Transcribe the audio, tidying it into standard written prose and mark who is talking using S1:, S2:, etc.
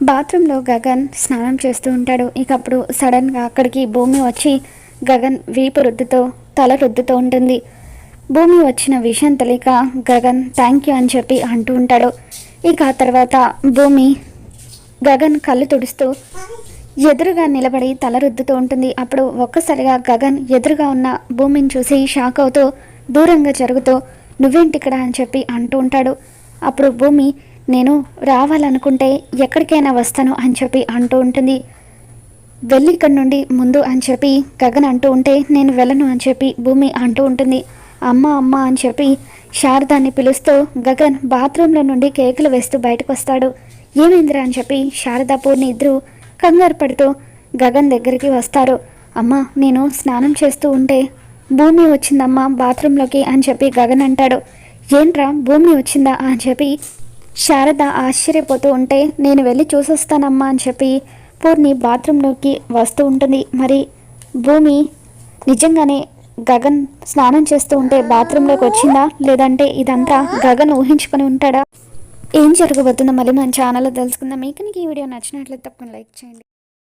S1: బాత్రూంలో గగన్ స్నానం చేస్తూ ఉంటాడు. ఇక అప్పుడు సడన్గా అక్కడికి భూమి వచ్చి గగన్ వీపు రుద్దుతో తల రుద్దుతూ ఉంటుంది. భూమి వచ్చిన విషయం తెలియక గగన్ థ్యాంక్ యూ అని చెప్పి అంటూ ఉంటాడు. ఇక ఆ తర్వాత భూమి గగన్ కళ్ళు తుడుస్తూ ఎదురుగా నిలబడి తల రుద్దుతూ ఉంటుంది. అప్పుడు ఒక్కసారిగా గగన్ ఎదురుగా ఉన్న భూమిని చూసి షాక్ అవుతూ దూరంగా జరుగుతూ నువ్వేంటిక్కడ అని చెప్పి అంటూ ఉంటాడు. అప్పుడు భూమి నేను రావాలనుకుంటే ఎక్కడికైనా వస్తాను అని చెప్పి అంటూ ఉంటుంది. వెళ్ళి ఇక్కడి నుండి ముందు అని చెప్పి గగన్ అంటూ ఉంటే నేను వెళ్ళను అని చెప్పి భూమి అంటూ ఉంటుంది. అమ్మ అమ్మ అని చెప్పి శారదాన్ని పిలుస్తూ గగన్ బాత్రూంలో నుండి కేకులు వేస్తూ బయటకు వస్తాడు. ఏమైందిరా అని చెప్పి శారదా పూర్ణి ఇద్దరు కంగారు పడుతూ గగన్ దగ్గరికి వస్తారు. అమ్మ నేను స్నానం చేస్తూ ఉంటే భూమి వచ్చిందమ్మా బాత్రూంలోకి అని చెప్పి గగన్ అంటాడు. ఏంట్రా భూమి వచ్చిందా అని చెప్పి శారద ఆశ్చర్యపోతూ ఉంటే నేను వెళ్ళి చూసొస్తానమ్మా అని చెప్పి పూర్ణి బాత్రూంలోకి వస్తూ ఉంటుంది. మరి భూమి నిజంగానే గగన్ స్నానం చేస్తూ ఉంటే బాత్రూంలోకి వచ్చిందా, లేదంటే ఇదంతా గగన్ ఊహించుకొని ఉంటాడా? ఏం జరగబోతుందో మళ్ళీ మన ఛానల్లో తెలుసుకుందాం. మీకు ఈ వీడియో నచ్చినట్లయితే తప్పకుండా లైక్ చేయండి.